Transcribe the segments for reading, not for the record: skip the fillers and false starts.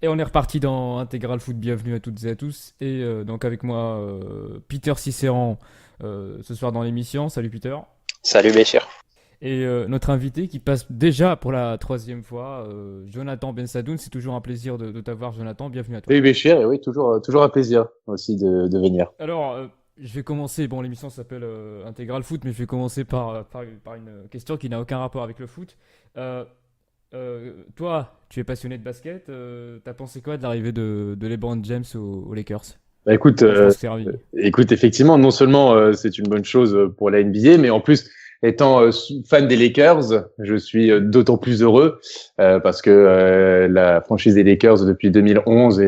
Et on est reparti dans Intégral Foot, bienvenue à toutes et à tous. Et donc avec moi, Peter Cicéran, ce soir dans l'émission. Salut Peter. Salut Béchir. Et notre invité qui passe déjà pour la troisième fois, Jonathan Bensadoun. C'est toujours un plaisir de t'avoir, Jonathan. Bienvenue à toi. Oui, Béchir, et oui, toujours un plaisir aussi de venir. Alors, je vais commencer. Bon, l'émission s'appelle Intégral Foot, mais je vais commencer par une question qui n'a aucun rapport avec le foot. Euh, Toi, tu es passionné de basket. T'as pensé quoi de l'arrivée de LeBron James aux Lakers? Bah, écoute, Comment tu t'en es servi? écoute, effectivement, non seulement c'est une bonne chose pour la NBA, mais en plus, étant fan des Lakers, je suis d'autant plus heureux parce que la franchise des Lakers depuis 2011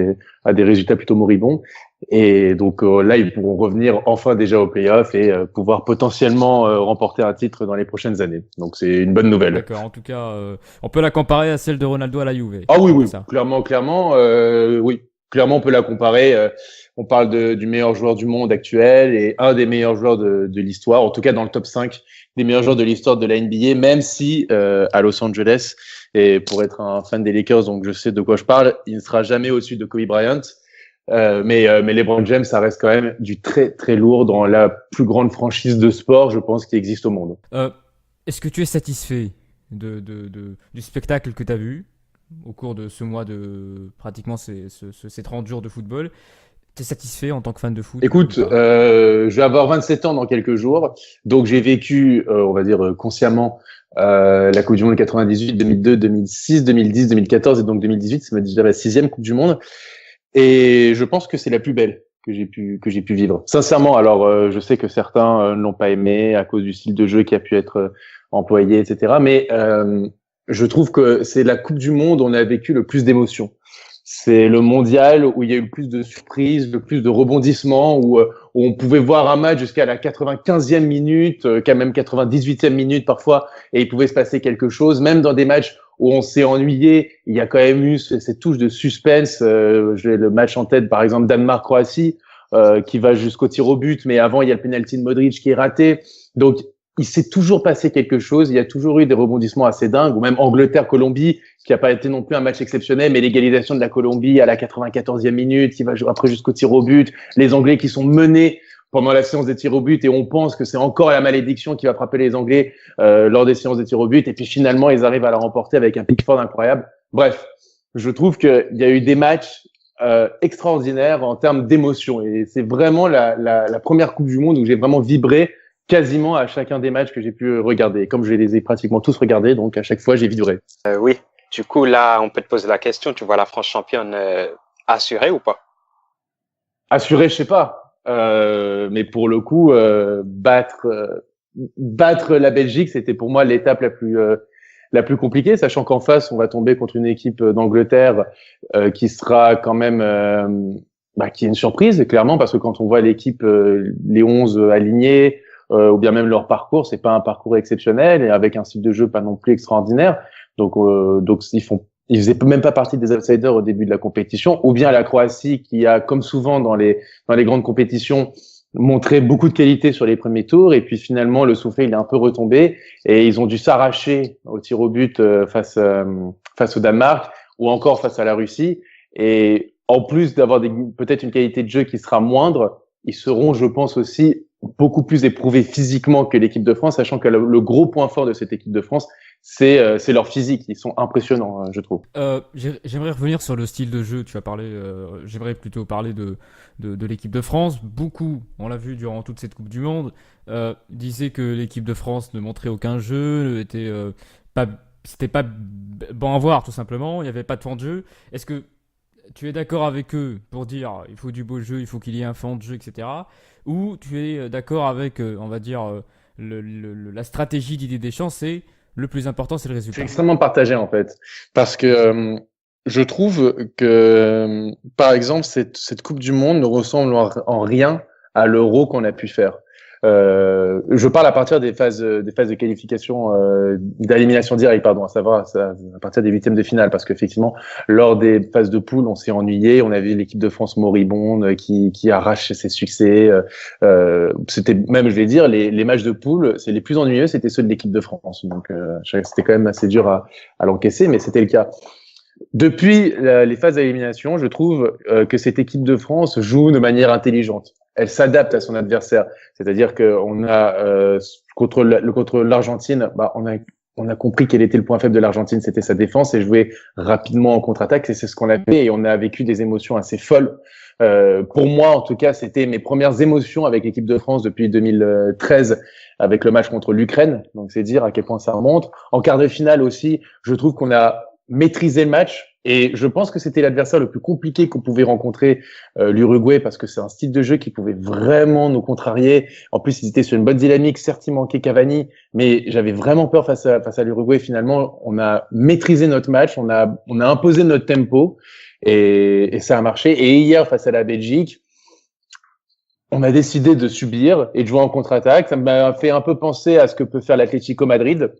a des résultats plutôt moribonds. Et donc là, ils pourront revenir enfin déjà aux playoffs et pouvoir potentiellement remporter un titre dans les prochaines années. Donc c'est une bonne nouvelle. D'accord, en tout cas, on peut la comparer à celle de Ronaldo à la Juve. Ah oui, C'est oui, ça. clairement, oui, clairement, on peut la comparer. On parle du meilleur joueur du monde actuel et un des meilleurs joueurs de l'histoire, en tout cas dans le top 5 des meilleurs joueurs de l'histoire de la NBA, même si à Los Angeles, et pour être un fan des Lakers, donc je sais de quoi je parle, il ne sera jamais au-dessus de Kobe Bryant. Mais LeBron James, ça reste quand même du très très lourd dans la plus grande franchise de sport, je pense, qui existe au monde. Euh, Est-ce que tu es satisfait du spectacle que tu as vu au cours de ce mois de pratiquement ces 30 jours de football? T'es satisfait en tant que fan de foot ou Écoute, pas? je vais avoir 27 ans dans quelques jours, donc j'ai vécu, on va dire consciemment, la Coupe du Monde 98, 2002, 2006, 2010, 2014 et donc 2018, c'est déjà la sixième Coupe du Monde, et je pense que c'est la plus belle que j'ai pu vivre. Sincèrement, alors je sais que certains ne l'ont pas aimé à cause du style de jeu qui a pu être employé, etc. Mais je trouve que c'est la Coupe du Monde où on a vécu le plus d'émotions. C'est le mondial où il y a eu le plus de surprises, le plus de rebondissements, où on pouvait voir un match jusqu'à la 95e minute, quand même 98e minute parfois, et il pouvait se passer quelque chose. Même dans des matchs où on s'est ennuyé, il y a quand même eu cette touche de suspense. J'ai le match en tête, par exemple, Danemark-Croatie, qui va jusqu'au tir au but, mais avant, il y a le penalty de Modric qui est raté. Donc, il s'est toujours passé quelque chose. Il y a toujours eu des rebondissements assez dingues, ou même Angleterre-Colombie, qui n'a pas été non plus un match exceptionnel, mais l'égalisation de la Colombie à la 94e minute, qui va après jusqu'au tir au but, les Anglais qui sont menés pendant la séance des tirs au but et on pense que c'est encore la malédiction qui va frapper les Anglais lors des séances des tirs au but et puis finalement ils arrivent à la remporter avec un Pickford incroyable. Bref, je trouve qu'il y a eu des matchs extraordinaires en termes d'émotion et c'est vraiment la première Coupe du Monde où j'ai vraiment vibré quasiment à chacun des matchs que j'ai pu regarder. Comme je les ai pratiquement tous regardés, donc à chaque fois j'ai vibré. Oui, du coup, là, on peut te poser la question, tu vois la France championne assurée ou pas? Assuré, je sais pas. Mais pour le coup, battre la Belgique, c'était pour moi l'étape la plus compliquée, sachant qu'en face, on va tomber contre une équipe d'Angleterre qui sera quand même qui est une surprise, clairement, parce que quand on voit l'équipe, les 11 alignés, ou bien même leur parcours, c'est pas un parcours exceptionnel et avec un style de jeu pas non plus extraordinaire. Donc ils faisaient même pas partie des outsiders au début de la compétition, ou bien la Croatie qui a, comme souvent dans les grandes compétitions, montré beaucoup de qualité sur les premiers tours, et puis finalement le soufflet il est un peu retombé, et ils ont dû s'arracher au tir au but face au Danemark, ou encore face à la Russie, et en plus d'avoir peut-être une qualité de jeu qui sera moindre, ils seront, je pense aussi, beaucoup plus éprouvés physiquement que l'équipe de France, sachant que le gros point fort de cette équipe de France, c'est leur physique. Ils sont impressionnants, je trouve. J'aimerais revenir sur le style de jeu. Tu as parlé, j'aimerais plutôt parler de l'équipe de France. Beaucoup, on l'a vu durant toute cette Coupe du Monde, disaient que l'équipe de France ne montrait aucun jeu, pas, c'était pas bon à voir tout simplement. Il n'y avait pas de fond de jeu. Est-ce que tu es d'accord avec eux pour dire il faut du beau jeu, il faut qu'il y ait un fond de jeu, etc. Ou tu es d'accord avec, on va dire, la stratégie d'idée des champs, c'est le plus important, c'est le Je suis résultat. extrêmement partagé en fait, parce que je trouve que, par exemple, cette Coupe du Monde ne ressemble en rien à l'Euro qu'on a pu faire. Je parle à partir des phases de qualification, d'élimination directe, pardon, à savoir à partir des huitièmes de finale, parce qu'effectivement, lors des phases de poule, on s'est ennuyé, on a vu l'équipe de France moribonde qui arrache ses succès. C'était même, je vais dire, les matchs de poule, c'est les plus ennuyeux, c'était ceux de l'équipe de France. Donc, c'était quand même assez dur à l'encaisser, mais c'était le cas. Depuis les phases d'élimination, je trouve que cette équipe de France joue de manière intelligente. Elle s'adapte à son adversaire. C'est-à-dire qu'on a contre l'Argentine, on a compris quel était le point faible de l'Argentine, c'était sa défense et jouer rapidement en contre-attaque. Et c'est ce qu'on a fait et on a vécu des émotions assez folles. Pour moi, en tout cas, c'était mes premières émotions avec l'équipe de France depuis 2013 avec le match contre l'Ukraine. Donc, c'est dire à quel point ça remonte. En quart de finale aussi, je trouve qu'on a maîtrisé le match. Et je pense que c'était l'adversaire le plus compliqué qu'on pouvait rencontrer, l'Uruguay, parce que c'est un style de jeu qui pouvait vraiment nous contrarier. En plus, ils étaient sur une bonne dynamique. Certes, il manquait Cavani, mais j'avais vraiment peur face à l'Uruguay. Finalement, on a maîtrisé notre match, on a imposé notre tempo, et ça a marché. Et hier, face à la Belgique, on a décidé de subir et de jouer en contre-attaque. Ça m'a fait un peu penser à ce que peut faire l'Atlético Madrid.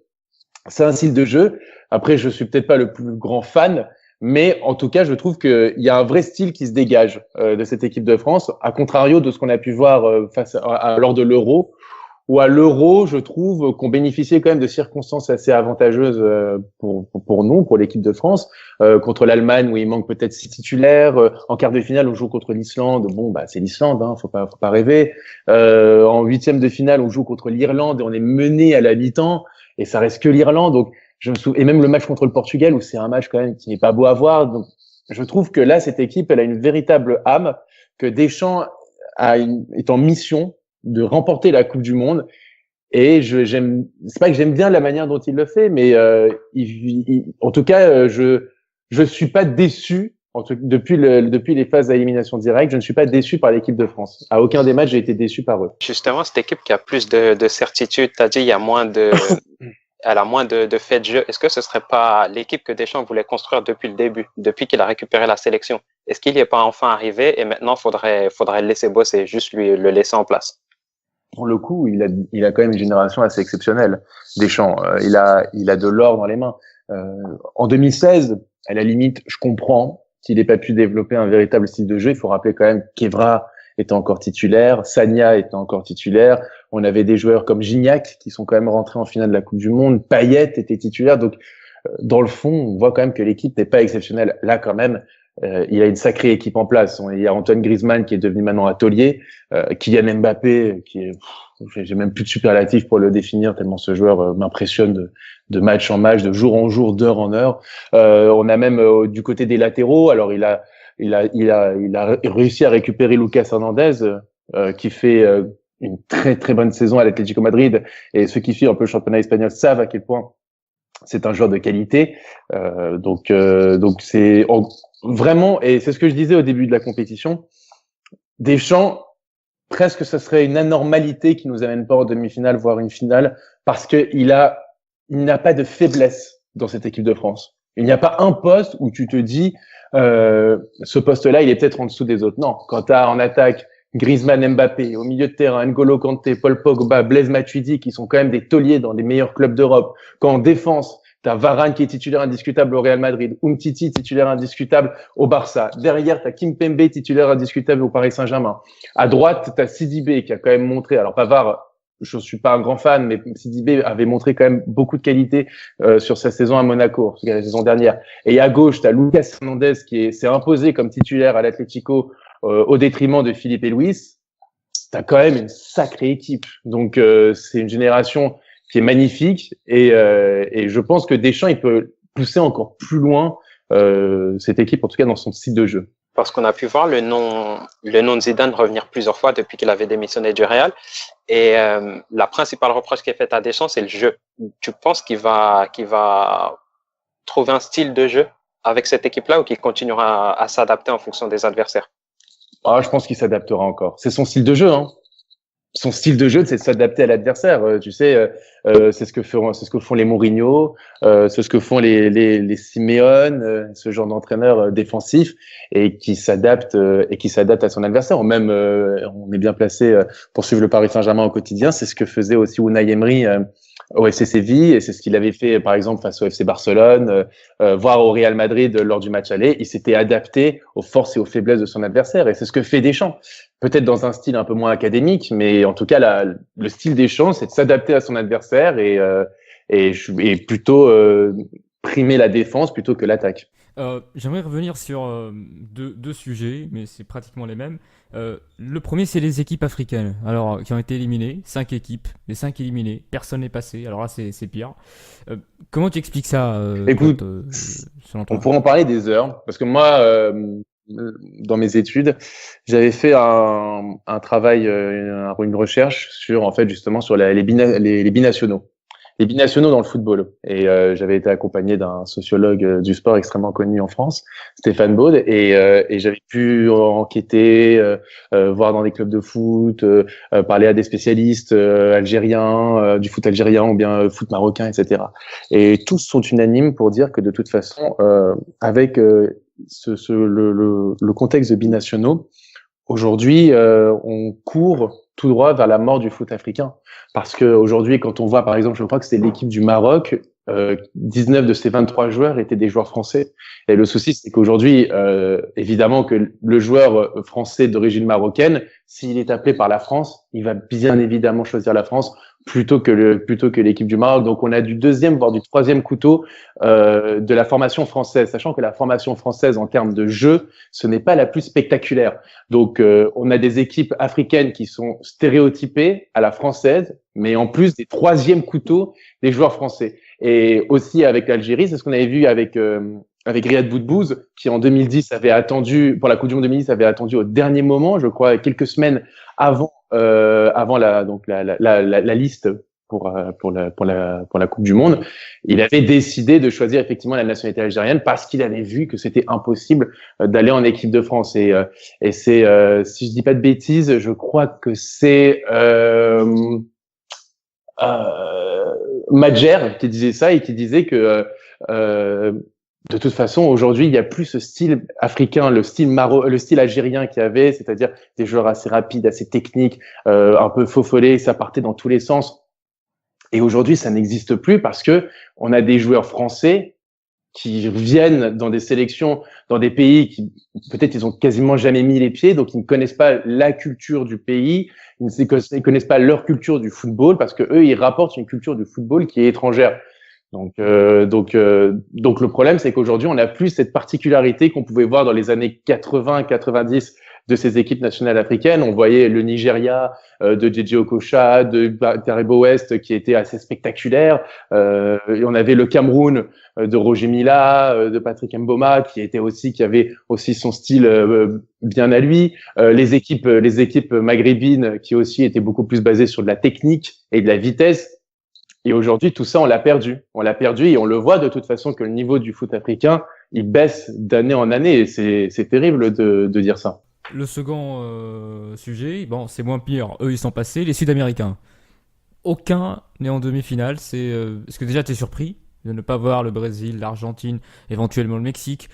C'est un style de jeu. Après, je suis peut-être pas le plus grand fan, mais en tout cas, je trouve qu'il y a un vrai style qui se dégage de cette équipe de France, à contrario de ce qu'on a pu voir lors de l'Euro, où à l'Euro, je trouve qu'on bénéficiait quand même de circonstances assez avantageuses pour nous, pour l'équipe de France, contre l'Allemagne où il manque peut-être 6 titulaires, en quart de finale on joue contre l'Islande, c'est l'Islande, hein, faut pas rêver. En huitième de finale on joue contre l'Irlande et on est mené à la mi-temps et ça reste que l'Irlande, donc et même le match contre le Portugal où c'est un match quand même qui n'est pas beau à voir. Donc je trouve que là cette équipe elle a une véritable âme, que Deschamps est en mission de remporter la Coupe du Monde. Et c'est pas que j'aime bien la manière dont il le fait, mais en tout cas, je suis pas déçu. Depuis les phases d'élimination directe, je ne suis pas déçu par l'équipe de France. À aucun des matchs, j'ai été déçu par eux. Justement, cette équipe qui a plus de certitude, t'as dit, il y a moins elle a moins de faits de jeu. Est-ce que ce serait pas l'équipe que Deschamps voulait construire depuis le début, depuis qu'il a récupéré la sélection? Est-ce qu'il n'y est pas enfin arrivé et maintenant faudrait le laisser bosser, juste le laisser en place? Pour le coup, il a quand même une génération assez exceptionnelle. Deschamps, il a de l'or dans les mains. En 2016, à la limite, je comprends qu'il n'ait pas pu développer un véritable style de jeu. Il faut rappeler quand même qu'Evra était encore titulaire, Sagna était encore titulaire. On avait des joueurs comme Gignac qui sont quand même rentrés en finale de la Coupe du Monde. Payet était titulaire. Donc, dans le fond, on voit quand même que l'équipe n'est pas exceptionnelle. Là, quand même, il a une sacrée équipe en place. Il y a Antoine Griezmann qui est devenu maintenant un taulier, Kylian Mbappé qui est, j'ai même plus de superlatifs pour le définir tellement ce joueur m'impressionne de match en match, de jour en jour, d'heure en heure. On a même du côté des latéraux, alors il a réussi à récupérer Lucas Hernandez qui fait une très très bonne saison à l'Atlético Madrid, et ceux qui suivent un peu le championnat espagnol savent à quel point c'est un joueur de qualité. Donc c'est vraiment, et c'est ce que je disais au début de la compétition, Deschamps, presque ce serait une anormalité qui nous amène pas en demi-finale, voire une finale, parce que il n'a pas de faiblesse dans cette équipe de France. Il n'y a pas un poste où tu te dis, ce poste-là, il est peut-être en dessous des autres. Non, quand tu as en attaque Griezmann, Mbappé, au milieu de terrain, N'Golo Kanté, Paul Pogba, Blaise Matuidi, qui sont quand même des tauliers dans les meilleurs clubs d'Europe. Quand en défense, t'as Varane qui est titulaire indiscutable au Real Madrid, Umtiti titulaire indiscutable au Barça. Derrière, t'as Kimpembe titulaire indiscutable au Paris Saint-Germain. À droite, t'as Sidibé qui a quand même montré, alors Pavard, je suis pas un grand fan, mais Sidibé avait montré quand même beaucoup de qualité sur sa saison à Monaco, la saison dernière. Et à gauche, t'as Lucas Hernandez qui s'est imposé comme titulaire à l'Atlético au détriment de Philippe et Luis. T'as quand même une sacrée équipe. Donc c'est une génération qui est magnifique, et je pense que Deschamps il peut pousser encore plus loin cette équipe, en tout cas dans son style de jeu. Parce qu'on a pu voir le nom de Zidane revenir plusieurs fois depuis qu'il avait démissionné du Real, et la principale reproche qui est faite à Deschamps, c'est le jeu. Tu penses qu'il va trouver un style de jeu avec cette équipe-là, ou qu'il continuera à s'adapter en fonction des adversaires? Je pense qu'il s'adaptera encore. C'est son style de jeu, hein. Son style de jeu, c'est de s'adapter à l'adversaire. C'est ce que font les Mourinho, c'est ce que font les Simeone, ce genre d'entraîneurs défensifs, et qui s'adaptent à son adversaire. Même, on est bien placé pour suivre le Paris Saint-Germain au quotidien. C'est ce que faisait aussi Unai Emery au FC Séville, et c'est ce qu'il avait fait par exemple face au FC Barcelone, voire au Real Madrid lors du match aller. Il s'était adapté aux forces et aux faiblesses de son adversaire, et c'est ce que fait Deschamps. Peut-être dans un style un peu moins académique, mais en tout cas, le style Deschamps, c'est de s'adapter à son adversaire et plutôt primer la défense plutôt que l'attaque. J'aimerais revenir sur deux sujets, mais c'est pratiquement les mêmes. Le premier, c'est les équipes africaines, alors qui ont été éliminées, 5 équipes, les 5 éliminées, personne n'est passé. Alors là, c'est pire. Euh, Comment tu expliques ça, toi, Écoute, selon on toi? pourrait en parler des heures, parce que moi, dans mes études, j'avais fait un travail, une recherche sur, en fait, justement, sur les binationaux. Les binationaux dans le football. Et j'avais été accompagné d'un sociologue du sport extrêmement connu en France, Stéphane Baud, et j'avais pu enquêter, voir dans des clubs de foot, parler à des spécialistes algériens, du foot algérien ou bien foot marocain, etc. Et tous sont unanimes pour dire que de toute façon, avec le contexte de binationaux, aujourd'hui, on court tout droit vers la mort du foot africain. Parce que aujourd'hui, quand on voit, par exemple, je crois que c'était l'équipe du Maroc, 19 de ces 23 joueurs étaient des joueurs français. Et le souci, c'est qu'aujourd'hui, évidemment que le joueur français d'origine marocaine, s'il est appelé par la France, il va bien évidemment choisir la France plutôt que l'équipe du Maroc. Donc, on a du deuxième, voire du troisième couteau de la formation française, sachant que la formation française, en termes de jeu, ce n'est pas la plus spectaculaire. Donc, on a des équipes africaines qui sont stéréotypées à la française, mais en plus des troisièmes couteaux des joueurs français. Et aussi avec l'Algérie, c'est ce qu'on avait vu avec Riyad Boudbouz, qui en 2010 avait attendu, pour la Coupe du Monde 2010, avait attendu au dernier moment, je crois, quelques semaines avant la liste pour la Coupe du Monde. Il avait décidé de choisir effectivement la nationalité algérienne parce qu'il avait vu que c'était impossible d'aller en équipe de France. Et c'est, si je dis pas de bêtises, je crois que c'est Madjer qui disait ça et qui disait que de toute façon, aujourd'hui, il n'y a plus ce style africain, le style algérien qu'il y avait, c'est-à-dire des joueurs assez rapides, assez techniques, un peu faux follets, ça partait dans tous les sens. Et aujourd'hui, ça n'existe plus parce que on a des joueurs français qui viennent dans des sélections, dans des pays qui peut-être ils ont quasiment jamais mis les pieds, donc ils ne connaissent pas la culture du pays, ils ne connaissent pas leur culture du football parce que eux ils rapportent une culture du football qui est étrangère. Donc le problème c'est qu'aujourd'hui on n'a plus cette particularité qu'on pouvait voir dans les années 80, 90 de ces équipes nationales africaines. On voyait le Nigeria de JJ Okocha, de Taribo West qui était assez spectaculaire. Et on avait le Cameroun de Roger Mila, de Patrick Mboma qui avait aussi son style bien à lui. Les équipes maghrébines qui aussi étaient beaucoup plus basées sur de la technique et de la vitesse. Et aujourd'hui, tout ça, on l'a perdu. On l'a perdu et on le voit de toute façon que le niveau du foot africain, il baisse d'année en année. Et c'est terrible de dire ça. Le second sujet, bon, c'est moins pire. Eux, ils sont passés. Les Sud-Américains, aucun n'est en demi-finale. Est-ce que déjà tu es surpris de ne pas voir le Brésil, l'Argentine, éventuellement le Mexique?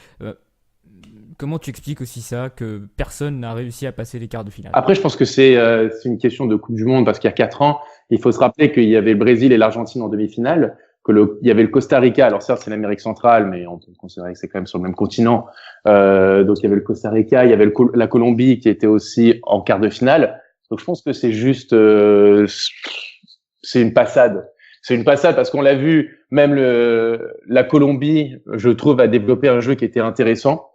Comment tu expliques aussi ça, que personne n'a réussi à passer les quarts de finale? Après, je pense que c'est une question de Coupe du Monde parce qu'il y a 4 ans, il faut se rappeler qu'il y avait le Brésil et l'Argentine en demi-finale, il y avait le Costa Rica. Alors certes, c'est l'Amérique centrale, mais on peut considérer que c'est quand même sur le même continent. Donc il y avait le Costa Rica, il y avait la Colombie qui était aussi en quart de finale. Donc je pense que c'est juste, c'est une passade. C'est une passade parce qu'on l'a vu, même la Colombie, je trouve, a développé un jeu qui était intéressant.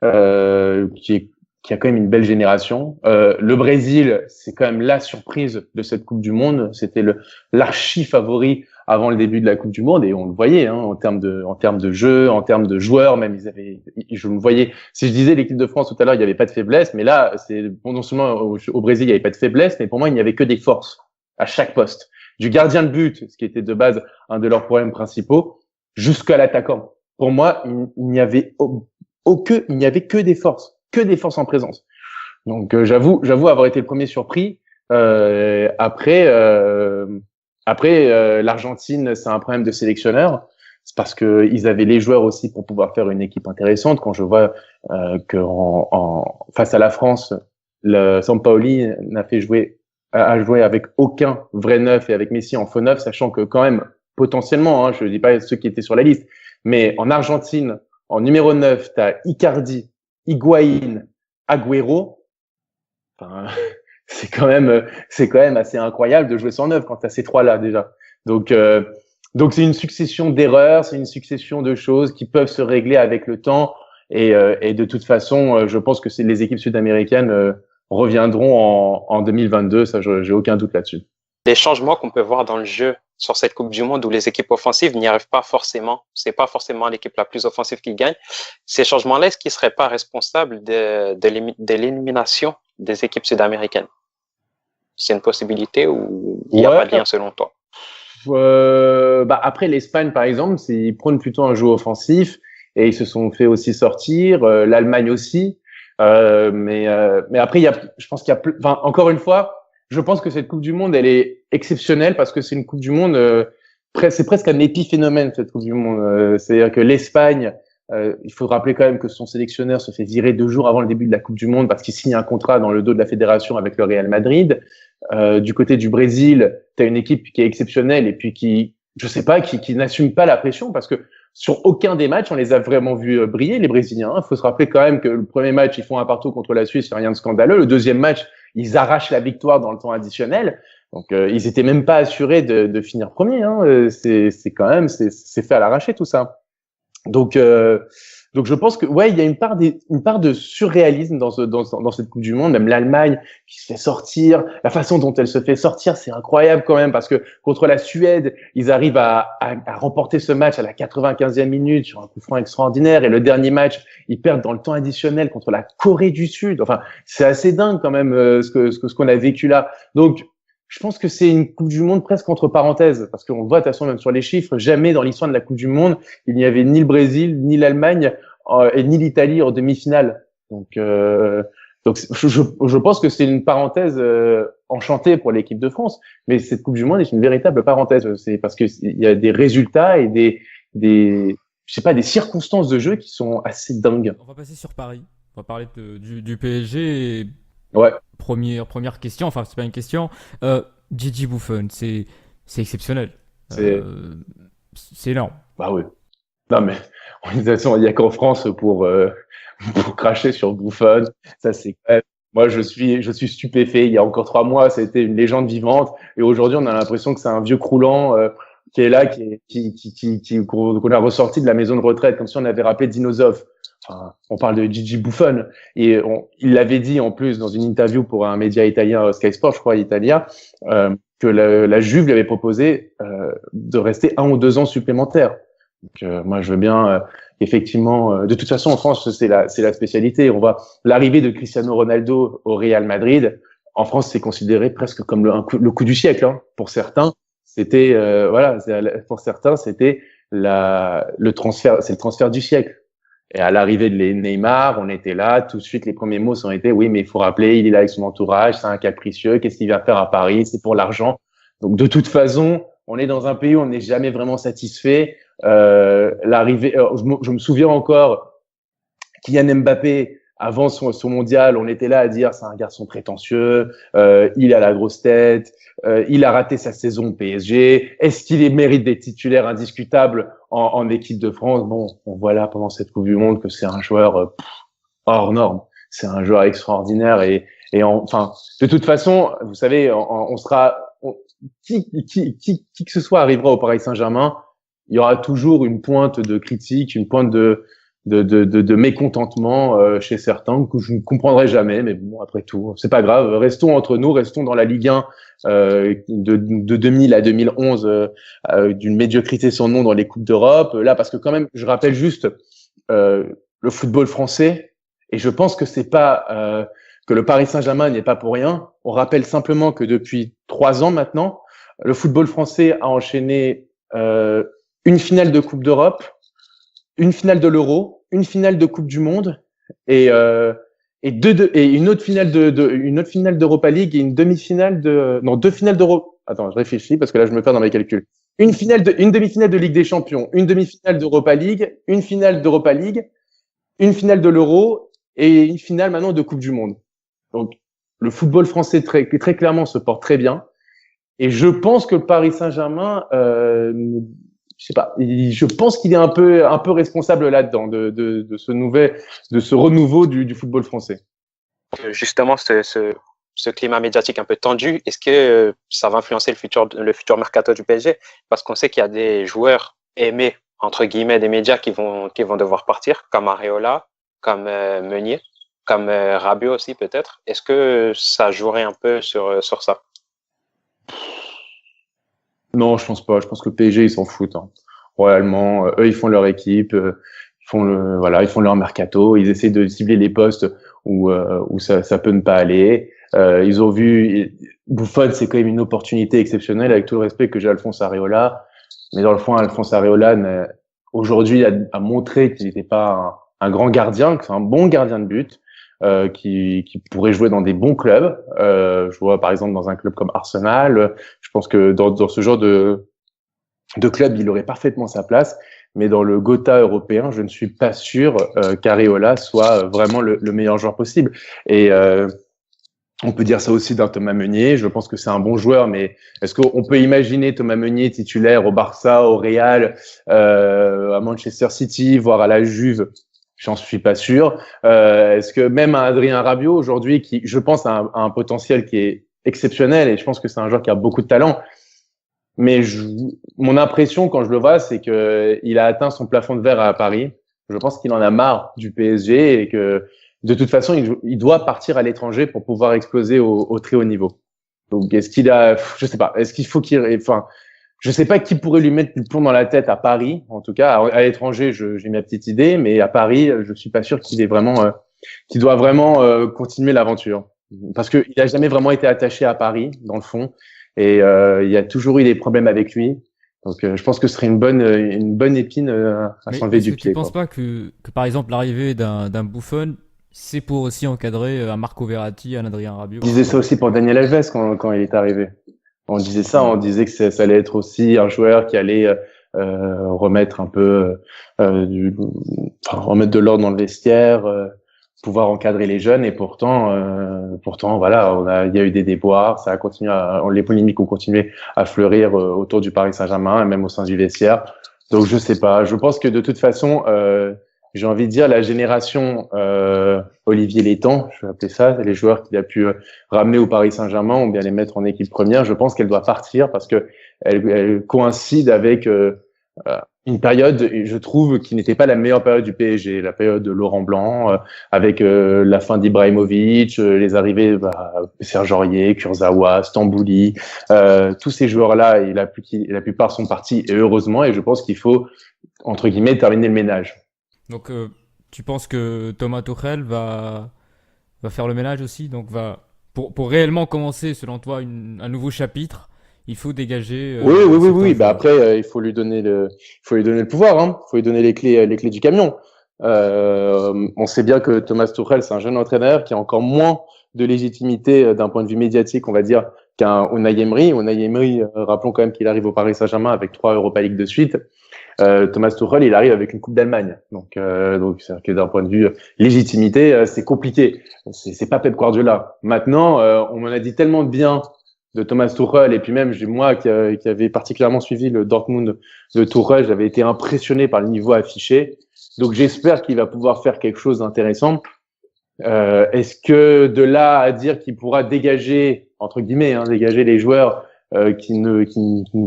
Qui a quand même une belle génération. Le Brésil, c'est quand même la surprise de cette Coupe du Monde. C'était l'archi favori avant le début de la Coupe du Monde et on le voyait en termes de jeu, en termes de joueurs même. Je le voyais. Si je disais l'équipe de France tout à l'heure, il n'y avait pas de faiblesse, mais là, non seulement au Brésil, il n'y avait pas de faiblesse, mais pour moi, il n'y avait que des forces à chaque poste. Du gardien de but, ce qui était de base un de leurs problèmes principaux, jusqu'à l'attaquant. Pour moi, il n'y avait que des forces en présence. Donc j'avoue avoir été le premier surpris. Après, l'Argentine, c'est un problème de sélectionneur. C'est parce que ils avaient les joueurs aussi pour pouvoir faire une équipe intéressante. Quand je vois que face à la France, le Sampaoli a joué avec aucun vrai neuf et avec Messi en faux neuf, sachant que quand même potentiellement, je dis pas ceux qui étaient sur la liste, mais en Argentine, en numéro 9, tu as Icardi, Higuaín, Agüero. Enfin, c'est quand même assez incroyable de jouer sans neuf quand tu as ces trois-là déjà. Donc Donc c'est une succession d'erreurs, c'est une succession de choses qui peuvent se régler avec le temps. Et de toute façon, je pense que les équipes sud-américaines reviendront en 2022. Ça, j'ai aucun doute là-dessus. Les changements qu'on peut voir dans le jeu sur cette Coupe du Monde où les équipes offensives n'y arrivent pas forcément, c'est pas forcément l'équipe la plus offensive qui gagne. Ces changements-là, est-ce qu'ils seraient pas responsables de l'élimination des équipes sud-américaines? C'est une possibilité ou il n'y a pas de lien selon toi? Après l'Espagne, par exemple, ils prônent plutôt un jeu offensif et ils se sont fait aussi sortir. L'Allemagne aussi. Mais après, je pense qu'il y a enfin, encore une fois, je pense que cette Coupe du Monde, elle est exceptionnelle parce que c'est une Coupe du Monde, c'est presque un épiphénomène, cette Coupe du Monde. C'est-à-dire que l'Espagne, il faut rappeler quand même que son sélectionneur se fait virer 2 jours avant le début de la Coupe du Monde parce qu'il signe un contrat dans le dos de la fédération avec le Real Madrid. Du côté du Brésil, tu as une équipe qui est exceptionnelle et puis qui n'assume pas la pression parce que sur aucun des matchs, on les a vraiment vus briller, les Brésiliens. Il faut se rappeler quand même que le premier match, ils font 1-1 contre la Suisse, il n'y a rien de scandaleux. Le deuxième match, ils arrachent la victoire dans le temps additionnel. Donc, ils étaient même pas assurés de finir premier. C'est fait à l'arraché tout ça. Donc je pense que il y a une part de surréalisme dans cette Coupe du Monde. Même l'Allemagne qui se fait sortir, la façon dont elle se fait sortir, c'est incroyable quand même parce que contre la Suède, ils arrivent à remporter ce match à la 95e minute sur un coup franc extraordinaire et le dernier match, ils perdent dans le temps additionnel contre la Corée du Sud. Enfin, c'est assez dingue quand même ce qu'on a vécu là. Donc je pense que c'est une Coupe du Monde presque entre parenthèses, parce qu'on voit de toute façon même sur les chiffres, jamais dans l'histoire de la Coupe du Monde, il n'y avait ni le Brésil, ni l'Allemagne, et ni l'Italie en demi-finale. Donc je pense que c'est une parenthèse enchantée pour l'équipe de France, mais cette Coupe du Monde est une véritable parenthèse. C'est parce que il y a des résultats et des circonstances de jeu qui sont assez dingues. On va passer sur Paris. On va parler du PSG. Et Ouais. Première question, enfin c'est pas une question. Gigi Buffon, c'est exceptionnel. C'est énorme. Bah oui. Non mais de toute façon, il y a qu'en France pour cracher sur Buffon. Ça c'est quand même. Moi je suis stupéfait. Il y a encore 3 mois, c'était une légende vivante, et aujourd'hui on a l'impression que c'est un vieux croulant qui est là, qu'on a ressorti de la maison de retraite, comme si on avait rappelé Dinosov. Enfin, on parle de Gigi Buffon et il l'avait dit en plus dans une interview pour un média italien, Sky Sport, je crois, italien, que la Juve lui avait proposé de rester 1 ou 2 ans supplémentaires. Donc moi je veux bien effectivement. De toute façon en France c'est la spécialité. On va l'arrivée de Cristiano Ronaldo au Real Madrid. En France c'est considéré presque comme le coup du siècle. Hein. Pour certains c'était pour certains c'était le transfert du siècle. Et à l'arrivée de Neymar, on était là, tout de suite les premiers mots ont été oui, mais il faut rappeler, il est là avec son entourage, c'est un capricieux, qu'est-ce qu'il vient faire à Paris, c'est pour l'argent. Donc de toute façon, on est dans un pays où on n'est jamais vraiment satisfait. L'arrivée, je me souviens encore, Kylian Mbappé, avant son mondial, on était là à dire c'est un garçon prétentieux, il a la grosse tête, il a raté sa saison au PSG. Est-ce qu'il mérite des titulaires indiscutables en équipe de France? Bon, on voit là pendant cette Coupe du Monde que c'est un joueur hors norme. C'est un joueur extraordinaire enfin, de toute façon, vous savez, qui que ce soit arrivera au Paris Saint-Germain, il y aura toujours une pointe de critique, une pointe de mécontentement chez certains que je ne comprendrai jamais, mais bon, après tout, c'est pas grave. Restons entre nous, restons dans la Ligue 1 de 2000 à 2011 d'une médiocrité sans nom dans les coupes d'Europe. Là, parce que quand même, je rappelle juste le football français, et je pense que c'est pas que le Paris Saint-Germain n'est pas pour rien. On rappelle simplement que depuis 3 ans maintenant, le football français a enchaîné une finale de Coupe d'Europe, une finale de l'Euro, une finale de Coupe du Monde et une autre finale d'Europa League et une demi-finale deux finales d'Euro. Attends, je réfléchis parce que là je me perds dans mes calculs. Une demi-finale de Ligue des Champions, une demi-finale d'Europa League, une finale d'Europa League, une finale de l'Euro et une finale maintenant de Coupe du Monde. Donc le football français très clairement se porte très bien et je pense que le Paris Saint-Germain je sais pas. Je pense qu'il est un peu responsable là-dedans de ce renouveau du football français. Justement, ce climat médiatique un peu tendu, est-ce que ça va influencer le futur mercato du PSG? Parce qu'on sait qu'il y a des joueurs aimés, entre guillemets, des médias qui vont devoir partir, comme Areola, comme Meunier, comme Rabiot aussi peut-être. Est-ce que ça jouerait un peu sur ça? Non, je pense pas. Je pense que le PSG, ils s'en foutent, hein. Royalement, eux, ils font leur équipe, ils font leur mercato, ils essaient de cibler les postes où ça peut ne pas aller. Ils ont vu Buffon, c'est quand même une opportunité exceptionnelle, avec tout le respect que j'ai à Alphonse Areola. Mais dans le fond, Alphonse Areola, aujourd'hui, a montré qu'il n'était pas un grand gardien, que c'est un bon gardien de but, qui pourrait jouer dans des bons clubs. Je vois par exemple dans un club comme Arsenal. Je pense que dans ce genre de club, il aurait parfaitement sa place. Mais dans le Gotha européen, je ne suis pas sûr qu'Areola soit vraiment le meilleur joueur possible. Et on peut dire ça aussi d'un Thomas Meunier. Je pense que c'est un bon joueur, mais est-ce qu'on peut imaginer Thomas Meunier titulaire au Barça, au Real, à Manchester City, voire à la Juve? J'en suis pas sûr. Est-ce que même un Adrien Rabiot aujourd'hui, qui je pense a un potentiel qui est exceptionnel, et je pense que c'est un joueur qui a beaucoup de talent, mais mon impression quand je le vois, c'est que il a atteint son plafond de verre à Paris. Je pense qu'il en a marre du PSG et que de toute façon, il doit partir à l'étranger pour pouvoir exploser au très haut niveau. Donc, est-ce qu'il a, je sais pas, est-ce qu'il faut je sais pas qui pourrait lui mettre du plomb dans la tête à Paris. En tout cas, à l'étranger, j'ai ma petite idée, mais à Paris, je suis pas sûr qu'il qu'il doit vraiment continuer l'aventure, parce que il a jamais vraiment été attaché à Paris dans le fond, et il y a toujours eu des problèmes avec lui. Donc, je pense que ce serait une bonne épine à s'enlever du pied. Tu penses pas que par exemple l'arrivée d'un Buffon, c'est pour aussi encadrer un Marco Verratti, un Adrien Rabiot? On disait ça aussi pour Daniel Alves quand il est arrivé. On disait ça, on disait que ça allait être aussi un joueur qui allait remettre un peu, remettre de l'ordre dans le vestiaire, pouvoir encadrer les jeunes. Et pourtant, voilà, il y a eu des déboires, ça a continué, les polémiques ont continué à fleurir autour du Paris Saint-Germain et même au sein du vestiaire. Donc je sais pas. Je pense que de toute façon, j'ai envie de dire la génération Olivier Létang, je vais appeler ça, les joueurs qu'il a pu ramener au Paris Saint-Germain ou bien les mettre en équipe première, je pense qu'elle doit partir parce que elle coïncide avec une période, je trouve, qui n'était pas la meilleure période du PSG, la période de Laurent Blanc, avec la fin d'Ibrahimovic, les arrivées Serge Aurier, Kurzawa, Stambouli, tous ces joueurs-là, la plupart sont partis, et heureusement, et je pense qu'il faut, entre guillemets, terminer le ménage. Donc, tu penses que Thomas Tuchel va faire le ménage aussi? Donc, pour réellement commencer, selon toi, un nouveau chapitre, il faut dégager. Oui. Bah après, il faut lui donner le pouvoir, hein. Il faut lui donner les clés du camion. On sait bien que Thomas Tuchel, c'est un jeune entraîneur qui a encore moins de légitimité d'un point de vue médiatique, on va dire, qu'un Unai Emery. Unai Emery, rappelons quand même qu'il arrive au Paris Saint-Germain avec 3 Europa League de suite. Thomas Tuchel, il arrive avec une Coupe d'Allemagne. Donc c'est-à-dire que d'un point de vue légitimité, c'est compliqué. C'est pas Pep Guardiola. Maintenant, on m'en a dit tellement de bien de Thomas Tuchel, et puis même moi qui avait particulièrement suivi le Dortmund de Tuchel, j'avais été impressionné par le niveau affiché. Donc j'espère qu'il va pouvoir faire quelque chose d'intéressant. Est-ce que de là à dire qu'il pourra dégager, entre guillemets, dégager les joueurs qui ne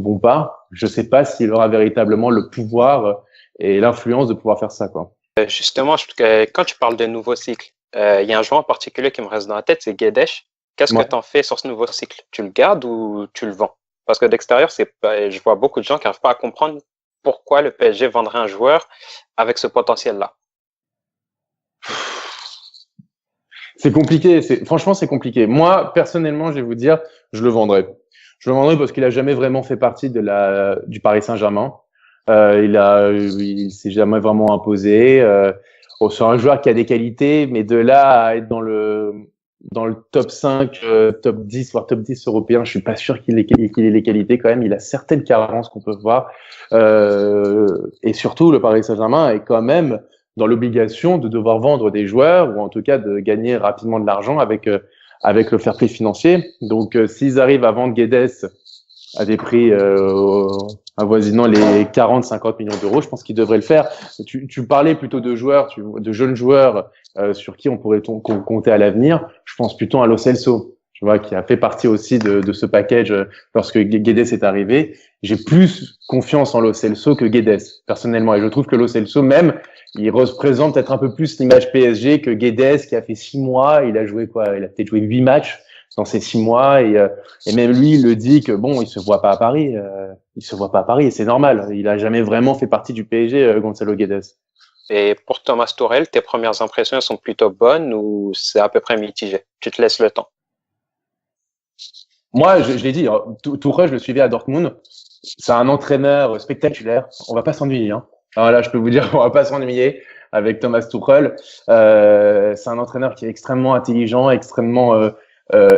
vont pas, je sais pas s'il aura véritablement le pouvoir et l'influence de pouvoir faire ça, quoi. Justement, quand tu parles de nouveau cycle, il y a un joueur en particulier qui me reste dans la tête, c'est Guedes. Qu'est-ce que tu en fais sur ce nouveau cycle? Tu le gardes ou tu le vends? Parce que d'extérieur, je vois beaucoup de gens qui n'arrivent pas à comprendre pourquoi le PSG vendrait un joueur avec ce potentiel-là. C'est compliqué. Franchement, c'est compliqué. Moi, personnellement, je vais vous dire, je le vendrais. Je le vendrais parce qu'il a jamais vraiment fait partie du Paris Saint-Germain. Il s'est jamais vraiment imposé. C'est un joueur qui a des qualités, mais de là à être dans le top 5, top 10, voire top 10 européen, je suis pas sûr qu'il ait les qualités quand même. Il a certaines carences qu'on peut voir. Et surtout, le Paris Saint-Germain est quand même dans l'obligation de devoir vendre des joueurs, ou en tout cas de gagner rapidement de l'argent avec le fair play financier. Donc, s'ils arrivent à vendre Guedes à des prix avoisinant les 40-50 millions d'euros, je pense qu'ils devraient le faire. Tu parlais plutôt de jeunes joueurs sur qui on pourrait compter à l'avenir. Je pense plutôt à Lo Celso. tu vois, qui a fait partie aussi de ce package lorsque Guedes est arrivé. J'ai plus confiance en Lo Celso que Guedes, personnellement. Et je trouve que Lo Celso, même, il représente peut-être un peu plus l'image PSG que Guedes, qui a fait 6 mois. Il a joué quoi? Il a peut-être joué 8 matchs dans ces 6 mois. Et même lui, il le dit que bon, il se voit pas à Paris. Il se voit pas à Paris et c'est normal. Il a jamais vraiment fait partie du PSG, Gonzalo Guedes. Et pour Thomas Tuchel, tes premières impressions sont plutôt bonnes ou c'est à peu près mitigé? Tu te laisses le temps. Moi, je l'ai dit, Tuchel, je le suivais à Dortmund. C'est un entraîneur spectaculaire. On va pas s'ennuyer, hein. Alors là, je peux vous dire, on va pas s'ennuyer avec Thomas Tuchel. C'est un entraîneur qui est extrêmement intelligent, extrêmement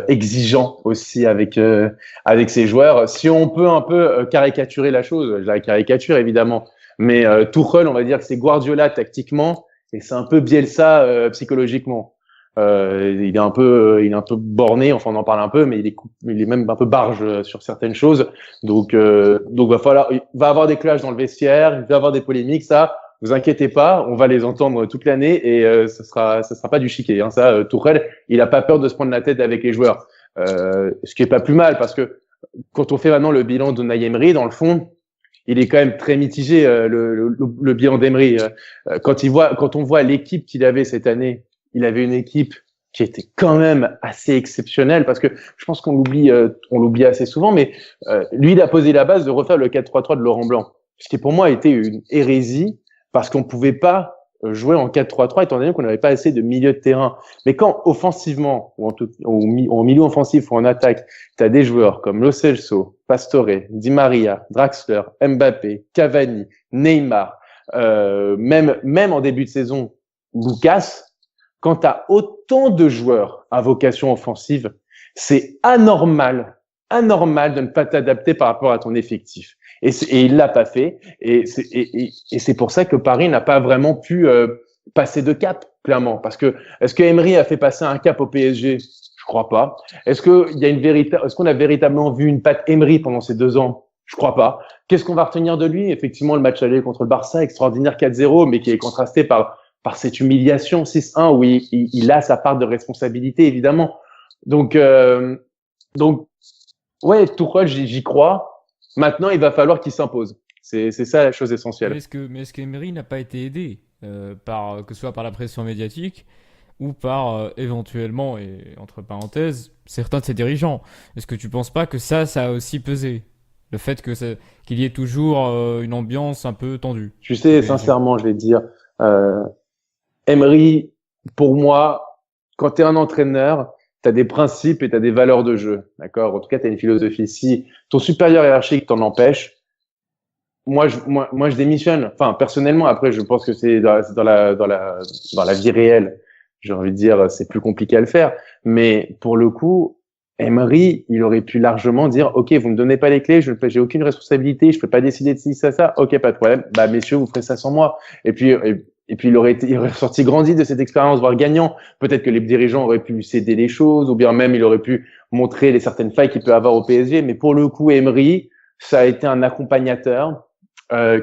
exigeant aussi avec ses joueurs. Si on peut un peu caricaturer la chose, je la caricature évidemment, mais Tuchel, on va dire que c'est Guardiola tactiquement et c'est un peu Bielsa psychologiquement. Il est un peu borné, enfin on en parle un peu, mais il est même un peu barge sur certaines choses. Donc il va avoir des clashs dans le vestiaire, il va avoir des polémiques, ça, vous inquiétez pas, on va les entendre toute l'année et ça sera pas du chiquet. Hein, ça, Tuchel, il a pas peur de se prendre la tête avec les joueurs, ce qui est pas plus mal parce que quand on fait maintenant le bilan d'Unai Emery, dans le fond, il est quand même très mitigé le bilan d'Emery. Quand on voit l'équipe qu'il avait cette année. Il avait une équipe qui était quand même assez exceptionnelle parce que je pense qu'on l'oublie assez souvent, mais lui, il a posé la base de refaire le 4-3-3 de Laurent Blanc, ce qui pour moi était une hérésie parce qu'on pouvait pas jouer en 4-3-3 étant donné qu'on n'avait pas assez de milieu de terrain. Mais quand offensivement, ou en milieu offensif ou en attaque, tu as des joueurs comme Lo Celso, Pastore, Di Maria, Draxler, Mbappé, Cavani, Neymar, même en début de saison, Lucas. Quand tu as autant de joueurs à vocation offensive, c'est anormal de ne pas t'adapter par rapport à ton effectif. Et il l'a pas fait. Et c'est pour ça que Paris n'a pas vraiment pu passer de cap, clairement. Parce que est-ce que Emery a fait passer un cap au PSG? Je crois pas. Est-ce qu'on a véritablement vu une patte Emery pendant ces 2 ans? Je crois pas. Qu'est-ce qu'on va retenir de lui? Effectivement, le match aller contre le Barça, extraordinaire 4-0, mais qui est contrasté par cette humiliation 6-1 où il a sa part de responsabilité, évidemment. Donc ouais, Tuchel, j'y crois. Maintenant, il va falloir qu'il s'impose. C'est ça la chose essentielle. Mais est-ce qu'Emery n'a pas été aidé que ce soit par la pression médiatique ou par éventuellement, et entre parenthèses, certains de ses dirigeants? Est-ce que tu penses pas que ça a aussi pesé? Le fait qu'il y ait toujours une ambiance un peu tendue. Tu sais, sincèrement, je vais te dire, Emery, pour moi, quand tu es un entraîneur, tu as des principes et tu as des valeurs de jeu. D'accord? En tout cas, tu as une philosophie. Si ton supérieur hiérarchique t'en empêche, moi, je démissionne. Enfin, personnellement, après, je pense que c'est dans la vie réelle. J'ai envie de dire, c'est plus compliqué à le faire. Mais pour le coup, Emery, il aurait pu largement dire, OK, vous me donnez pas les clés, j'ai aucune responsabilité, je peux pas décider de ci, ça. OK, pas de problème. Bah, messieurs, vous ferez ça sans moi. Et puis il aurait sorti grandi de cette expérience, voire gagnant. Peut-être que les dirigeants auraient pu céder les choses, ou bien même il aurait pu montrer les certaines failles qu'il peut avoir au PSG. Mais pour le coup, Emery, ça a été un accompagnateur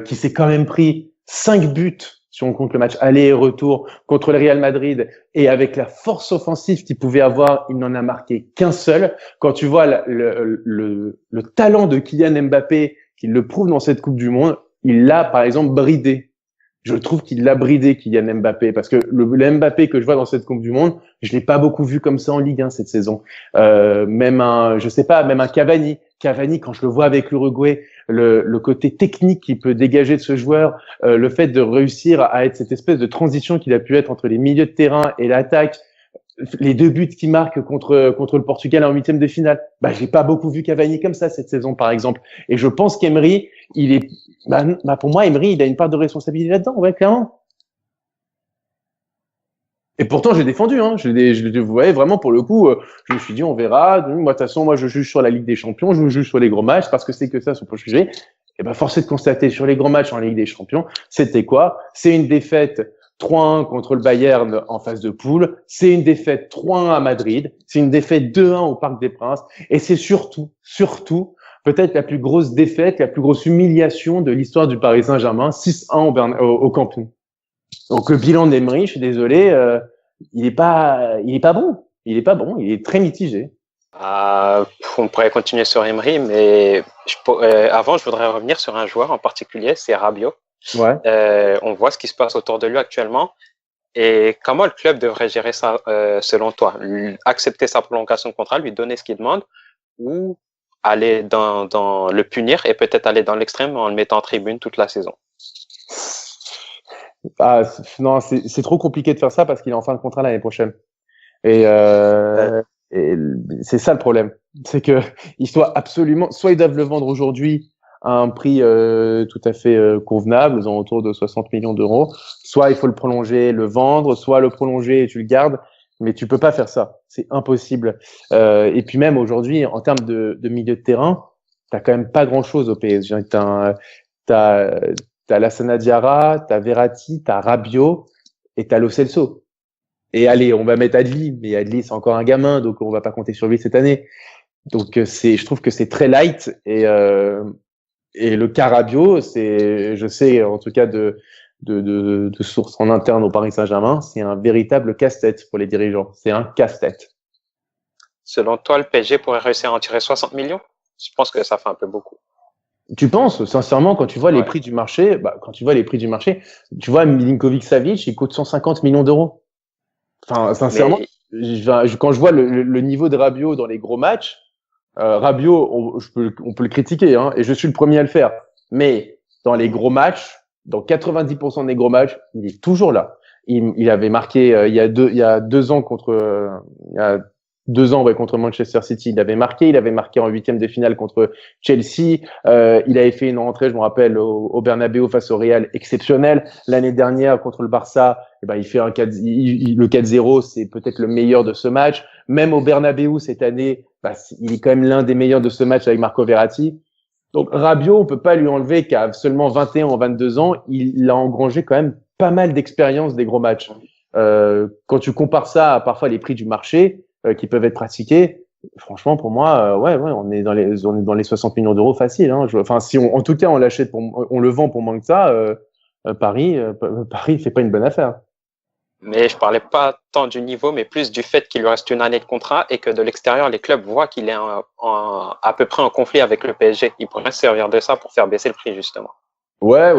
qui s'est quand même pris 5 buts, si on compte le match aller et retour, contre le Real Madrid. Et avec la force offensive qu'il pouvait avoir, il n'en a marqué qu'un seul. Quand tu vois le talent de Kylian Mbappé, qu'il le prouve dans cette Coupe du Monde, il l'a, par exemple, bridé. Je trouve qu'il l'a bridé, Kylian Mbappé, parce que le Mbappé que je vois dans cette Coupe du Monde, je l'ai pas beaucoup vu comme ça en Ligue 1 cette saison. Même un Cavani. Cavani, quand je le vois avec l'Uruguay, le côté technique qu'il peut dégager de ce joueur, le fait de réussir à être cette espèce de transition qu'il a pu être entre les milieux de terrain et l'attaque, les 2 buts qu'il marque contre le Portugal en 8e de finale. Bah, j'ai pas beaucoup vu Cavani comme ça cette saison, par exemple. Et je pense qu'Emery, pour moi, Emery, il a une part de responsabilité là-dedans, ouais, clairement. Et pourtant, j'ai défendu, hein. Vous voyez, vraiment, pour le coup, je me suis dit, on verra. Moi, de toute façon, moi, je juge sur la Ligue des Champions, je juge sur les gros matchs parce que c'est que ça, on peut juger. Et ben, force est de constater sur les gros matchs en Ligue des Champions, c'était quoi? C'est une défaite 3-1 contre le Bayern en phase de poule. C'est une défaite 3-1 à Madrid. C'est une défaite 2-1 au Parc des Princes. Et c'est surtout, peut-être la plus grosse défaite, la plus grosse humiliation de l'histoire du Paris Saint-Germain, 6-1 au Camp Nou. Donc le bilan d'Emery, je suis désolé, il est pas bon. Il est pas bon. Il est très mitigé. On pourrait continuer sur Emery, mais avant, je voudrais revenir sur un joueur en particulier, c'est Rabiot. Ouais. On voit ce qui se passe autour de lui actuellement. Et comment le club devrait gérer ça, selon toi? Accepter sa prolongation de contrat, lui donner ce qu'il demande, ou aller dans le punir et peut-être aller dans l'extrême en le mettant en tribune toute la saison? Non, c'est trop compliqué de faire ça parce qu'il est en fin de contrat l'année prochaine. Et c'est ça le problème. C'est que soit ils doivent le vendre aujourd'hui à un prix tout à fait convenable, aux alentours de 60 millions d'euros, soit il faut le prolonger, le vendre, soit le prolonger et tu le gardes, mais tu peux pas faire ça. C'est impossible. Et puis même aujourd'hui, en termes de milieu de terrain, t'as quand même pas grand-chose au PSG. T'as Lassana Diarra, t'as Verratti, t'as Rabiot et t'as Lo Celso. Et allez, on va mettre Adli, mais Adli c'est encore un gamin, donc on va pas compter sur lui cette année. Donc je trouve que c'est très light et le cas Rabiot, je sais en tout cas de sources en interne au Paris Saint-Germain, c'est un véritable casse-tête pour les dirigeants. C'est un casse-tête. Selon toi, le PSG pourrait réussir à en tirer 60 millions? Je pense que ça fait un peu beaucoup. Tu penses, sincèrement, quand tu vois les prix du marché, tu vois Milinkovic-Savic, il coûte 150 millions d'euros. Enfin, sincèrement, quand je vois le niveau de Rabiot dans les gros matchs, Rabiot, on peut le critiquer, hein, et je suis le premier à le faire. Mais dans les gros matchs, dans 90% des gros matchs, il est toujours là. Il avait marqué il y a 2 ans contre Manchester City. Il avait marqué en huitième de finale contre Chelsea. Il avait fait une rentrée, je me rappelle, au Bernabéu face au Real exceptionnelle. L'année dernière contre le Barça, il fait le 4-0, c'est peut-être le meilleur de ce match. Même au Bernabéu cette année, il est quand même l'un des meilleurs de ce match avec Marco Verratti. Donc Rabiot, on peut pas lui enlever qu'à seulement 21 ou 22 ans, il a engrangé quand même pas mal d'expérience des gros matchs. Quand tu compares ça à parfois les prix du marché qui peuvent être pratiqués, franchement pour moi, on est dans les 60 millions d'euros facile. Hein. Si en tout cas on l'achète on le vend pour moins que ça, Paris fait pas une bonne affaire. Mais je parlais pas tant du niveau, mais plus du fait qu'il lui reste une année de contrat et que de l'extérieur, les clubs voient qu'il est à peu près en conflit avec le PSG. Il pourrait se servir de ça pour faire baisser le prix, justement. Ouais,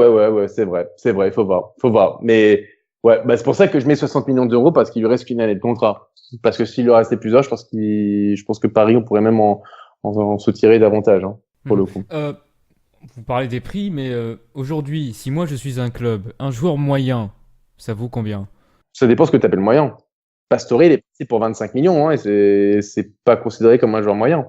c'est vrai, faut voir. Mais ouais, c'est pour ça que je mets 60 millions d'euros parce qu'il lui reste qu'une année de contrat. Parce que s'il lui restait plusieurs, je pense que Paris, on pourrait même en se tirer davantage, hein, pour le coup. Vous parlez des prix, mais aujourd'hui, si moi je suis un club, un joueur moyen, ça vaut combien? Ça dépend ce que tu appelles moyen. Pastore, il est parti pour 25 millions, hein, et c'est pas considéré comme un joueur moyen.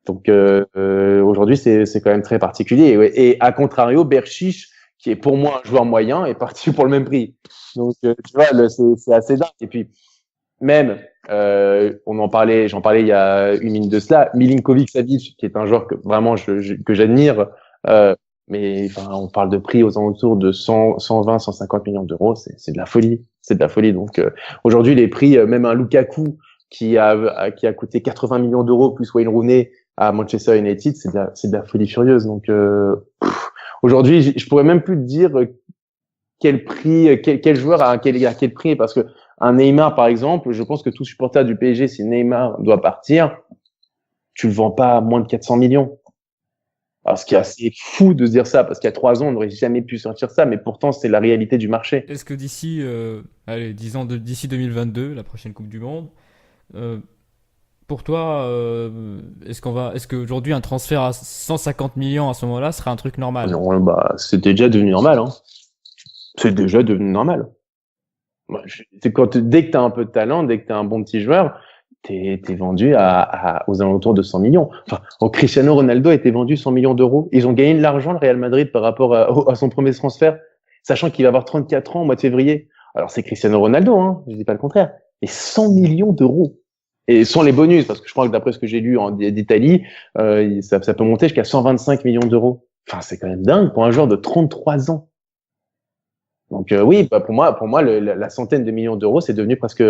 Donc aujourd'hui, c'est quand même très particulier. Et à contrario, Berchiche, qui est pour moi un joueur moyen, est parti pour le même prix. Donc tu vois, c'est assez dingue. Et puis même, j'en parlais il y a une minute de cela, Milinkovic-Savic, qui est un joueur que vraiment que j'admire, mais enfin, on parle de prix aux alentours de 100, 120, 150 millions d'euros, c'est de la folie. C'est de la folie. Donc aujourd'hui, les prix, même un Lukaku qui a coûté 80 millions d'euros plus Wayne Rooney à Manchester United, c'est de la folie furieuse. Donc aujourd'hui, je pourrais même plus te dire quel prix, quel joueur à quel prix, parce que un Neymar, par exemple, je pense que tout supporter du PSG, si Neymar doit partir, tu le vends pas à moins de 400 millions. Alors, ce qui est assez fou de se dire ça, parce qu'il y a 3 ans, on n'aurait jamais pu sortir ça, mais pourtant, c'est la réalité du marché. Est-ce que d'ici, d'ici 2022, la prochaine Coupe du Monde, pour toi, est-ce qu'aujourd'hui un transfert à 150 millions à ce moment-là serait un truc normal? Non, c'est déjà devenu normal, hein. C'est déjà devenu normal. Dès que t'as un peu de talent, dès que t'es un bon petit joueur, t'es vendu aux alentours de 100 millions. Enfin, Cristiano Ronaldo a été vendu 100 millions d'euros. Ils ont gagné de l'argent, le Real Madrid, par rapport à son premier transfert, sachant qu'il va avoir 34 ans au mois de février. Alors, c'est Cristiano Ronaldo, hein. Je dis pas le contraire. Mais 100 millions d'euros. Et sans les bonus, parce que je crois que d'après ce que j'ai lu d'Italie, ça peut monter jusqu'à 125 millions d'euros. Enfin, c'est quand même dingue pour un joueur de 33 ans. Donc oui, pour moi, la centaine de millions d'euros, c'est devenu presque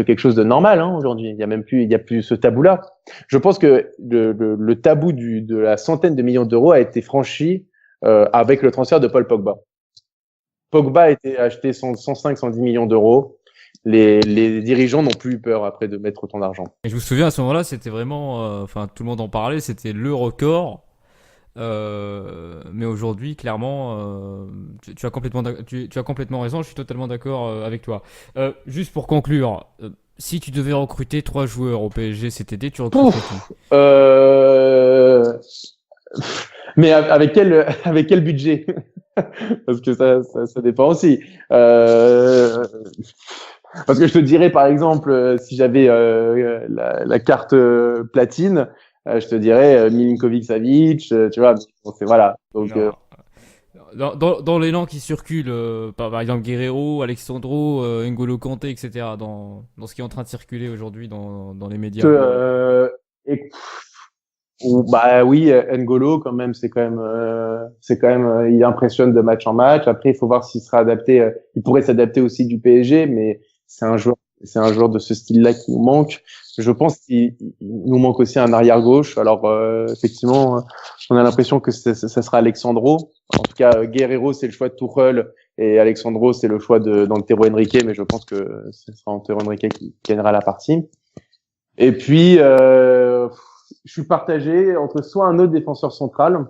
quelque chose de normal, hein, aujourd'hui. Il y a plus ce tabou-là. Je pense que le tabou de la centaine de millions d'euros a été franchi avec le transfert de Paul Pogba. Pogba a été acheté 105, 110 millions d'euros. les dirigeants n'ont plus eu peur après de mettre autant d'argent. Et je me souviens à ce moment-là, c'était vraiment, enfin tout le monde en parlait, c'était le record. Mais aujourd'hui, clairement, tu as complètement, tu as complètement raison. Je suis totalement d'accord avec toi. Juste pour conclure, si tu devais recruter 3 joueurs au PSG cet été, tu recruterais qui? Pouf, mais avec quel budget? Parce que ça dépend aussi. Parce que je te dirais, par exemple, si j'avais la carte platine, je te dirais Milinkovic-Savic, tu vois. Bon, voilà. Donc, Non. Dans l'élan qui circule, par exemple Guerrero, Alexandro, N'Golo Kanté, etc., dans ce qui est en train de circuler aujourd'hui dans les médias. et, bah oui, N'Golo quand même, c'est quand même, il impressionne de match en match. Après, il faut voir s'il sera adapté. Il pourrait s'adapter aussi du PSG, mais c'est un joueur de ce style-là qui nous manque. Je pense qu'il nous manque aussi un arrière gauche. Alors effectivement, on a l'impression que ça sera Alexandro. En tout cas, Guerrero c'est le choix de Tuchel et Alexandro c'est le choix d'Antero Henrique, mais je pense que ce sera Antero Henrique qui gagnera la partie. Et puis je suis partagé entre soit un autre défenseur central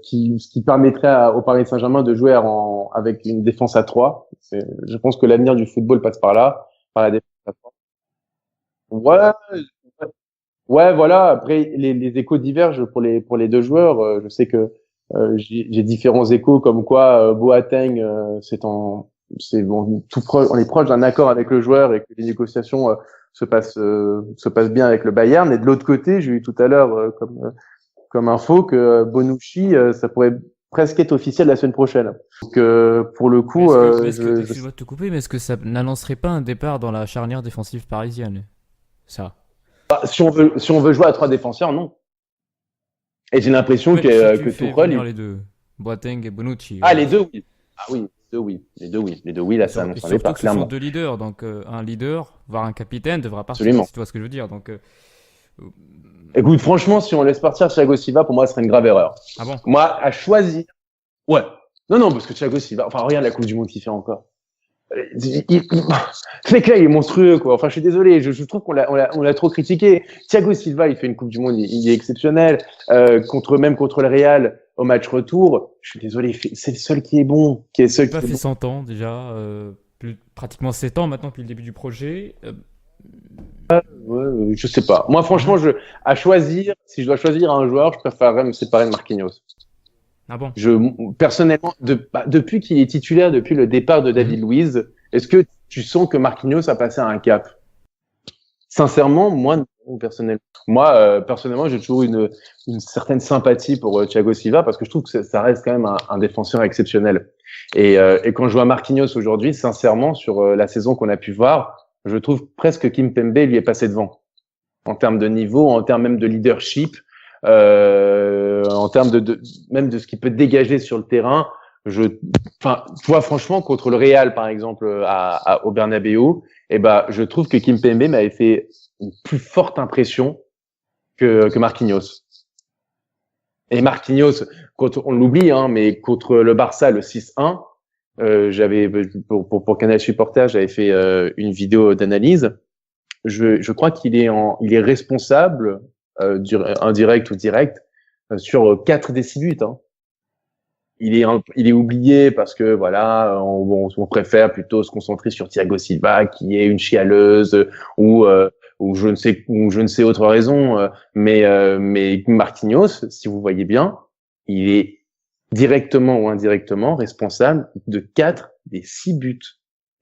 qui permettrait au Paris Saint-Germain de jouer avec une défense à 3. Je pense que l'avenir du football passe par là, par la défense à 3. Ouais, ouais, voilà. Après, les échos divergent pour les deux joueurs. Je sais que j'ai différents échos comme quoi Boateng, c'est bon, on est proche d'un accord avec le joueur et que les négociations se passent bien avec le Bayern. Et de l'autre côté, j'ai eu tout à l'heure comme info que Bonucci, ça pourrait presque être officiel la semaine prochaine. Donc pour le coup, excuse-moi de te couper, mais est-ce que ça n'annoncerait pas un départ dans la charnière défensive parisienne? Ça. si on veut jouer à 3 défenseurs, non. Et j'ai l'impression Ouais, que fais Tuchel, venir les deux, Boateng et Bonucci. les deux, oui. Ah oui, les deux, oui. Là, ça annonce un départ, Surtout que ce sont clairement. 2 leaders, donc un leader, voire un capitaine, devra partir. Absolument. Si tu vois ce que je veux dire. Donc, Écoute, franchement, si on laisse partir Thiago Silva, pour moi, ce serait une grave erreur. ah bon? Moi, à choisir. Ouais. Non, parce que Thiago Silva, enfin, regarde la Coupe du Monde qu'il fait encore. Ce mec-là, il est monstrueux, quoi. Enfin, je suis désolé, je trouve qu'on l'a trop critiqué. Thiago Silva, il fait une Coupe du Monde, il est exceptionnel. Contre le Real, au match retour, je suis désolé, c'est le seul qui est bon, qui est seul Il a qui est fait bon. 100 ans déjà, pratiquement 7 ans maintenant depuis le début du projet. Ouais, je sais pas. Moi, franchement, à choisir, si je dois choisir un joueur, je préférerais me séparer de Marquinhos. Ah bon? Personnellement, depuis qu'il est titulaire, depuis le départ de David Luiz, est-ce que tu sens que Marquinhos a passé un cap? Sincèrement, moi, non, personnellement. Moi, personnellement, j'ai toujours une certaine sympathie pour Thiago Silva parce que je trouve que ça reste quand même un défenseur exceptionnel. Et quand je vois Marquinhos aujourd'hui, sincèrement, sur la saison qu'on a pu voir, je trouve presque que Kimpembe lui est passé devant en termes de niveau, en termes même de leadership, en termes même de ce qu'il peut dégager sur le terrain. Enfin, tu vois, franchement, contre le Real, par exemple, au Bernabéu, je trouve que Kimpembe m'avait fait une plus forte impression que Marquinhos. Et Marquinhos, on l'oublie, hein, mais contre le Barça, le 6-1, j'avais pour Canal Supporter, j'avais fait une vidéo d'analyse. Je crois qu'il est responsable indirect ou direct sur 4 des 6 buts. Hein. Il est oublié parce que voilà, on préfère plutôt se concentrer sur Thiago Silva qui est une chialeuse ou je ne sais autre raison. Mais Marquinhos, si vous voyez bien, il est directement ou indirectement responsable de 4 des 6 buts.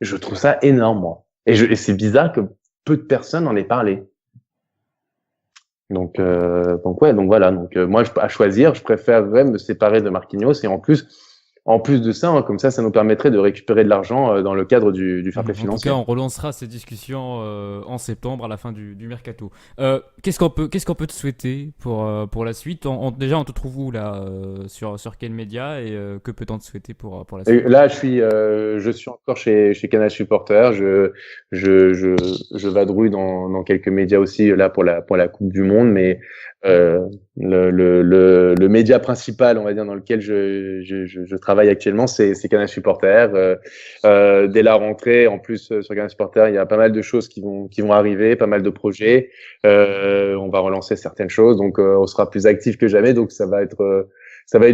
Je trouve ça énorme, moi. Et c'est bizarre que peu de personnes en aient parlé. Donc voilà. Donc moi, à choisir, je préférerais me séparer de Marquinhos et en plus de ça, hein, comme ça nous permettrait de récupérer de l'argent dans le cadre du fair play financier. En tout cas, on relancera ces discussions en septembre à la fin du mercato. Qu'est-ce qu'on peut te souhaiter pour la suite? Déjà, on te trouve où là sur quel média et que peut-on te souhaiter pour la suite? Et là, je suis encore chez Canal Supporter. Je vadrouille dans quelques médias aussi là pour la Coupe du Monde, mais Le média principal, on va dire, dans lequel je travaille actuellement, c'est Canal Supporter. Dès la rentrée, en plus sur Canal Supporter, il y a pas mal de choses qui vont arriver, pas mal de projets. On va relancer certaines choses, donc on sera plus actif que jamais. Donc ça va être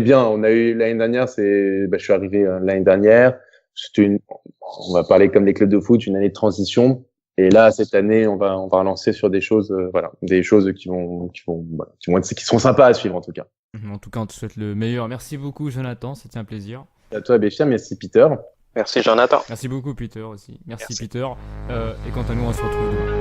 bien. On a eu l'année dernière, je suis arrivé l'année dernière. On va parler comme les clubs de foot, une année de transition. Et là, cette année, on va relancer sur des choses, des choses qui sont sympas à suivre en tout cas. En tout cas, on te souhaite le meilleur. Merci beaucoup, Jonathan. C'était un plaisir. À toi, Béchia. Merci, Peter. Merci, Jonathan. Merci beaucoup, Peter aussi. Merci. Peter. Et quant à nous, on se retrouve demain.